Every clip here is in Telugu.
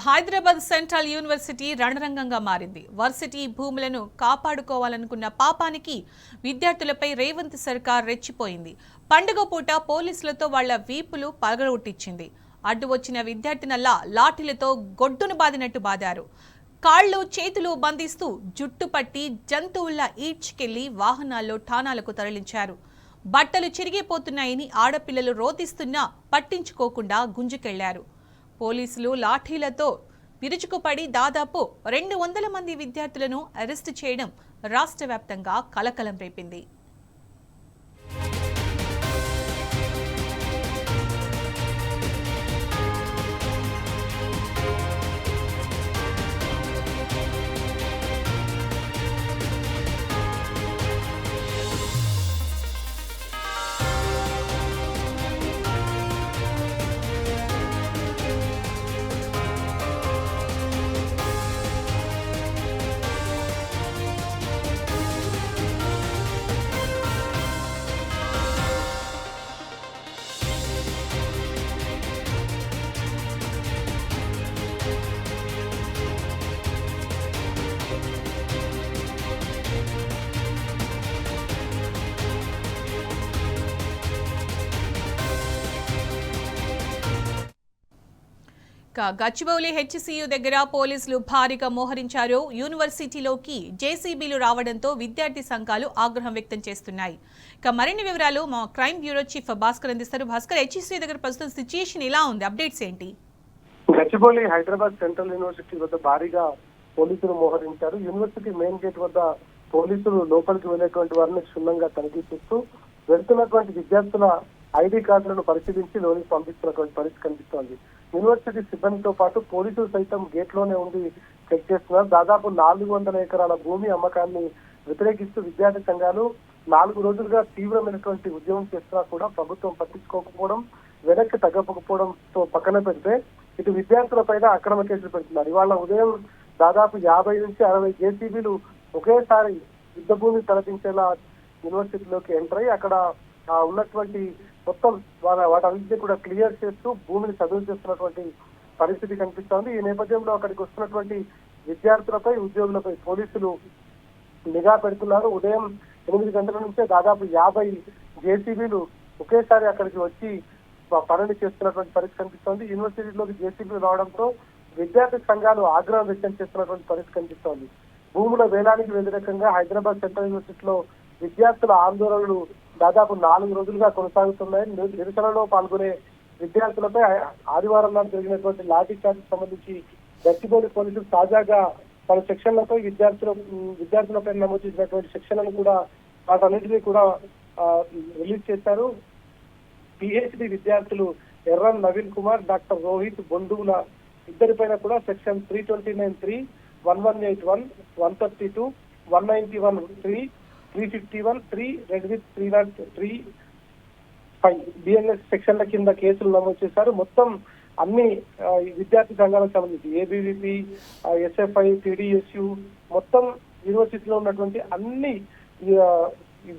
హైదరాబాద్ సెంట్రల్ యూనివర్సిటీ రణరంగంగా మారింది. వర్సిటీ భూములను కాపాడుకోవాలనుకున్న పాపానికి విద్యార్థులపై రేవంత్ సర్కార్ రెచ్చిపోయింది. పండుగ పూట పోలీసులతో వాళ్ల వీపులు పగలగొట్టించింది. అడ్డు వచ్చిన విద్యార్థినల్లా లాఠీలతో గొడ్డును బాదినట్టు బాదారు. కాళ్లు చేతులు బంధిస్తూ జుట్టు పట్టి జంతువుల్లా ఈడ్చుకెళ్లి వాహనాల్లో ఠాణాలకు తరలించారు. బట్టలు చిరిగిపోతున్నాయని ఆడపిల్లలు రోధిస్తున్నా పట్టించుకోకుండా గుంజుకెళ్లారు. పోలీసులు లాఠీలతో విరుచుకుపడి దాదాపు 200 మంది విద్యార్థులను అరెస్టు చేయడం రాష్ట్ర వ్యాప్తంగా కలకలం రేపింది. గచ్చిబౌలి హెచ్సియు దగ్గర పోలీసులు భారీగా మోహరించారు. యూనివర్సిటీలోకి జేసీబీలు రావడంతో విద్యార్థి సంఘాలు ఆగ్రహం వ్యక్తం చేస్తున్నాయి. మరిన్ని వివరాలు మా క్రైమ్ బ్యూరో చీఫ్ భాస్కర్ అందిస్తారు. భాస్కర్, హెచ్సియు దగ్గర ప్రస్తుతం సిచ్యుయేషన్ ఎలా ఉంది? అప్డేట్స్ ఏంటి? గచ్చిబౌలి హైదరాబాద్ సెంట్రల్ యూనివర్సిటీ వద్ద భారీగా పోలీసులు మోహరించారు. యూనివర్సిటీ మెయిన్ గేట్ వద్ద పోలీసులు లోపలికి వెళ్లేటువంటి వారిని క్షుణ్ణంగా తనిఖీ చేస్తూ వెళ్తున్నటువంటి విద్యార్థుల ఐడి కార్డులను పరిశీలించి లోనికి పంపిస్తున్నటువంటి పరిస్థితి కనిపిస్తోంది. యూనివర్సిటీ సిబ్బందితో పాటు పోలీసులు సైతం గేట్ లోనే ఉండి చెక్ చేస్తున్నారు. దాదాపు 400 ఎకరాల భూమి అమ్మకాన్ని వ్యతిరేకిస్తూ విద్యార్థి సంఘాలు 4 రోజులుగా తీవ్రమైనటువంటి ఉద్యమం చేస్తున్నా కూడా ప్రభుత్వం పట్టించుకోకపోవడం, వెనక్కి తగ్గకపోవడంతో పక్కన పెడితే ఇటు విద్యార్థులపైన అక్రమ కేసులు పెడుతున్నారు. ఇవాళ ఉదయం దాదాపు 50 నుంచి 60 జేసీబీలు ఒకేసారి యుద్ధ భూమి తలపించేలా యూనివర్సిటీలోకి ఎంటర్ అయ్యి అక్కడ ఉన్నటువంటి మొత్తం వాటన్నింటినీ కూడా క్లియర్ చేస్తూ భూమిని చదువు చేస్తున్నటువంటి పరిస్థితి కనిపిస్తోంది. ఈ నేపథ్యంలో అక్కడికి వస్తున్నటువంటి విద్యార్థులపై, ఉద్యోగులపై పోలీసులు నిఘా పెడుతున్నారు. ఉదయం 8 గంటల నుంచే దాదాపు 50 జేసీబీలు ఒకేసారి అక్కడికి వచ్చి పనులు చేస్తున్నటువంటి పరిస్థితి కనిపిస్తోంది. యూనివర్సిటీలోకి జేసీబీలు రావడంతో విద్యార్థి సంఘాలు ఆగ్రహం వ్యక్తం చేస్తున్నటువంటి పరిస్థితి కనిపిస్తోంది. భూముల వేలానికి వ్యతిరేకంగా హైదరాబాద్ సెంట్రల్ యూనివర్సిటీలో విద్యార్థుల ఆందోళనలు దాదాపు 4 రోజులుగా కొనసాగుతున్నాయి. నిరసనలో పాల్గొనే విద్యార్థులపై ఆదివారం నాడు జరిగినటువంటి లాఠీ చార్జ్ సంబంధించి గచ్చిబౌలి పోలీసులు తాజాగా పలు సెక్షన్లపై విద్యార్థులపై నమోదు చేసినటువంటి సెక్షన్లను కూడా వాటన్నింటినీ కూడా రిలీజ్ చేశారు. పిహెచ్డి విద్యార్థులు ఎర్రం నవీన్ కుమార్, డాక్టర్ రోహిత్ బొండువుల ఇద్దరిపైన కూడా సెక్షన్ 329(3), 1181, 132, 191(3), 351(3), రెడ్ విత్ 303(5) బిఎన్ఎస్ సెక్షన్ల కింద కేసులు నమోదు చేశారు. మొత్తం అన్ని విద్యార్థి సంఘాలకు సంబంధించి ఏబీవీపీ, ఎస్ఎఫ్ఐ, టీడీఎస్యు మొత్తం యూనివర్సిటీలో ఉన్నటువంటి అన్ని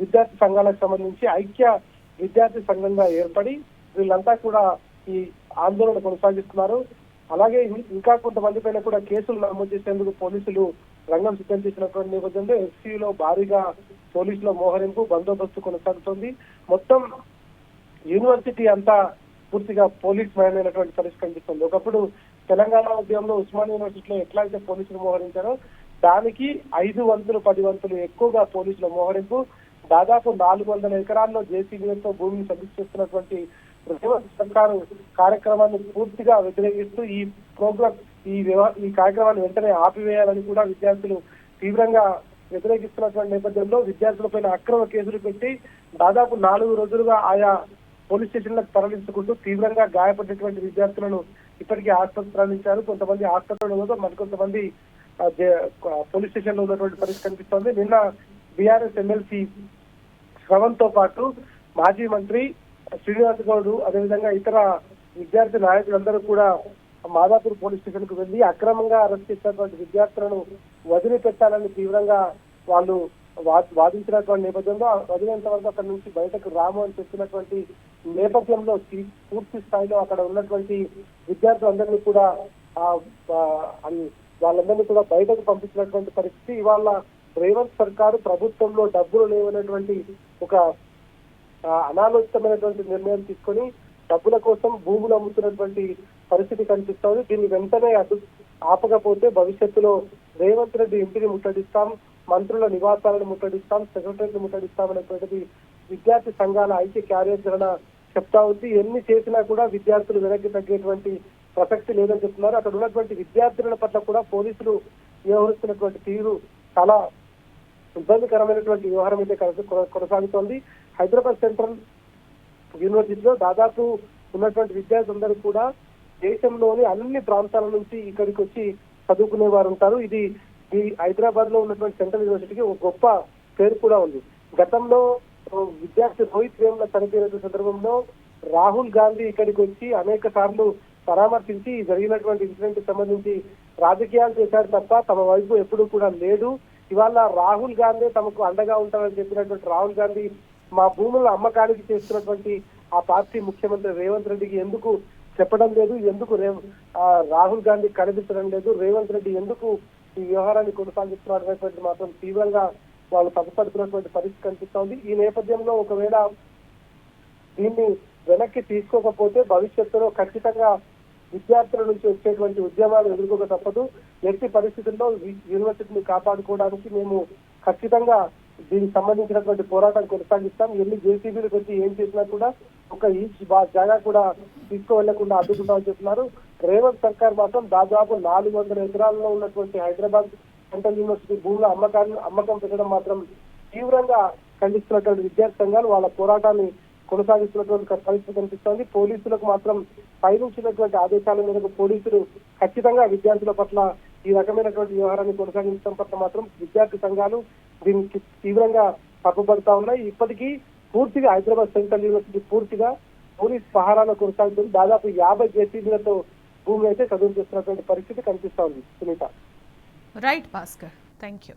విద్యార్థి సంఘాలకు సంబంధించి ఐక్య విద్యార్థి సంఘంగా ఏర్పడి వీళ్ళంతా కూడా ఈ ఆందోళన కొనసాగిస్తున్నారు. అలాగే ఇంకా కొంతమంది పైన కూడా కేసులు నమోదు చేసేందుకు పోలీసులు రంగం సిద్ధం చేసినటువంటి నేపథ్యంలో ఎస్సీలో భారీగా పోలీసుల మోహరింపు, బందోబస్తు కొనసాగుతోంది. మొత్తం యూనివర్సిటీ అంతా పూర్తిగా పోలీస్ మయమైనటువంటి పరిస్థితి కనిపిస్తుంది. ఒకప్పుడు తెలంగాణ ఉద్యమంలో ఉస్మానియా యూనివర్సిటీలో ఎట్లయితే పోలీసులు మోహరించారో దానికి 5 వంతులు 10 వంతులు ఎక్కువగా పోలీసుల మోహరింపు. దాదాపు 400 ఎకరాల్లో జేసీబీలతో భూమిని సమీక్షిస్తున్నటువంటి రేవంత్ సర్కారు కార్యక్రమాన్ని పూర్తిగా వ్యతిరేకిస్తూ ఈ కార్యక్రమాన్ని వెంటనే ఆపివేయాలని కూడా విద్యార్థులు తీవ్రంగా వ్యతిరేకిస్తున్నటువంటి నేపథ్యంలో విద్యార్థులపైన అక్రమ కేసులు పెట్టి దాదాపు 4 రోజులుగా ఆయా పోలీస్ స్టేషన్లకు తరలించుకుంటూ తీవ్రంగా గాయపడినటువంటి విద్యార్థులను ఇప్పటికీ ఆసుపత్రి తరలించారు. కొంతమంది ఆసుపత్రిలో మరికొంతమంది పోలీస్ స్టేషన్ లో ఉన్నటువంటి పరిస్థితి కనిపిస్తోంది. నిన్న బీఆర్ఎస్ ఎమ్మెల్సీ శ్రవణ్ తో పాటు మాజీ మంత్రి శ్రీనివాస్ గౌడ్, అదేవిధంగా ఇతర విద్యార్థి నాయకులందరూ కూడా మాదాపూర్ పోలీస్ స్టేషన్ కు వెళ్లి అక్రమంగా అరెస్ట్ చేసినటువంటి విద్యార్థులను వదిలిపెట్టాలని తీవ్రంగా వాళ్ళు వాదించినటువంటి నేపథ్యంలో వదిలేంత వరకు అక్కడ నుంచి బయటకు రాము అని చెప్పినటువంటి నేపథ్యంలో పూర్తి స్థాయిలో అక్కడ ఉన్నటువంటి విద్యార్థులందరినీ కూడా అని వాళ్ళందరినీ కూడా బయటకు పంపించినటువంటి పరిస్థితి. ఇవాళ రేవంత్ సర్కారు ప్రభుత్వంలో డబ్బులు లేవనేటువంటి ఒక అనాలోచితమైనటువంటి నిర్ణయం తీసుకొని డబ్బుల కోసం భూములు అమ్ముతున్నటువంటి పరిస్థితి కనిపిస్తోంది. దీన్ని వెంటనే ఆపకపోతే భవిష్యత్తులో రేవంత్ రెడ్డి ఇంటిని ముట్టడిస్తాం, మంత్రుల నివాసాలను ముట్టడిస్తాం, సెక్రటరీని ముట్టడిస్తాం అనేటువంటిది విద్యార్థి సంఘాల ఐక్య కార్యాచరణ చెప్తా ఉంది. ఎన్ని చేసినా కూడా విద్యార్థులు వెనక్కి తగ్గేటువంటి ప్రసక్తి లేదని చెప్తున్నారు. అక్కడ ఉన్నటువంటి విద్యార్థుల పట్ల కూడా పోలీసులు వ్యవహరిస్తున్నటువంటి తీరు చాలా ఇబ్బందికరమైనటువంటి వ్యవహారం అయితే కొనసాగుతోంది. హైదరాబాద్ సెంట్రల్ యూనివర్సిటీలో దాదాపు ఉన్నటువంటి విద్యార్థులందరూ కూడా దేశంలోని అన్ని ప్రాంతాల నుంచి ఇక్కడికి వచ్చి చదువుకునే వారు ఉంటారు. ఇది ఈ హైదరాబాద్ లో ఉన్నటువంటి సెంట్రల్ యూనివర్సిటీకి ఒక గొప్ప పేరు కూడా ఉంది. గతంలో విద్యార్థి రోహిత్ వేముల చనిపోయిన సందర్భంలో రాహుల్ గాంధీ ఇక్కడికి వచ్చి అనేక సార్లు పరామర్శించి జరిగినటువంటి ఇన్సిడెంట్ కి సంబంధించి రాజకీయాలు చేశారు తప్ప తమ వైపు ఎప్పుడూ కూడా లేడు. ఇవాళ రాహుల్ గాంధీ తమకు అండగా ఉంటారని చెప్పినటువంటి రాహుల్ గాంధీ మా భూముల అమ్మకానికి చేస్తున్నటువంటి ఆ పార్టీ ముఖ్యమంత్రి రేవంత్ రెడ్డికి ఎందుకు చెప్పడం లేదు, ఎందుకు రాహుల్ గాంధీ కనిపించడం లేదు, రేవంత్ రెడ్డి ఎందుకు ఈ వ్యవహారాన్ని కొనసాగిస్తున్నారు అనేటువంటి మాత్రం తీవ్రంగా వాళ్ళు తప్పుపడుతున్నటువంటి పరిస్థితి కనిపిస్తోంది. ఈ నేపథ్యంలో ఒకవేళ దీన్ని వెనక్కి తీసుకోకపోతే భవిష్యత్తులో ఖచ్చితంగా విద్యార్థుల నుంచి వచ్చేటువంటి ఉద్యమాలు ఎదుర్కోక తప్పదు. ఎట్టి పరిస్థితుల్లో యూనివర్సిటీని కాపాడుకోవడానికి మేము ఖచ్చితంగా దీనికి సంబంధించినటువంటి పోరాటం కొనసాగిస్తాం. ఎన్ని జేసీబీలకు వచ్చి ఏం చేసినా కూడా ఒక ఈచ్ జాగా కూడా తీసుకువెళ్లకుండా అడ్డుకుంటామని చెప్తున్నారు. రేవంత్ సర్కార్ మాత్రం దాదాపు 400 ఎకరాల్లో ఉన్నటువంటి హైదరాబాద్ సెంట్రల్ యూనివర్సిటీ భూముల అమ్మకం పెట్టడం మాత్రం తీవ్రంగా ఖండిస్తున్నటువంటి విద్యార్థి సంఘాలు వాళ్ళ పోరాటాన్ని కొనసాగిస్తున్నటువంటి పరిస్థితి కనిపిస్తోంది. పోలీసులకు మాత్రం పైనుంచినటువంటి ఆదేశాల మేరకు పోలీసులు ఖచ్చితంగా విద్యార్థుల పట్ల ఈ రకమైనటువంటి వ్యవహారాన్ని కొనసాగించడం పట్ల మాత్రం విద్యార్థి సంఘాలు దీనికి తీవ్రంగా తప్పుపడతా ఉన్నాయి. ఇప్పటికీ పూర్తిగా హైదరాబాద్ సెంట్రల్ యూనివర్సిటీ పూర్తిగా పోలీస్ పహారాలో కొనసాగుతుంది. దాదాపు 50 జేసీబీలతో భూమి అయితే చదువు చేస్తున్నటువంటి పరిస్థితి కనిపిస్తా ఉంది. Sunitha. Right Bhaskar, thank you.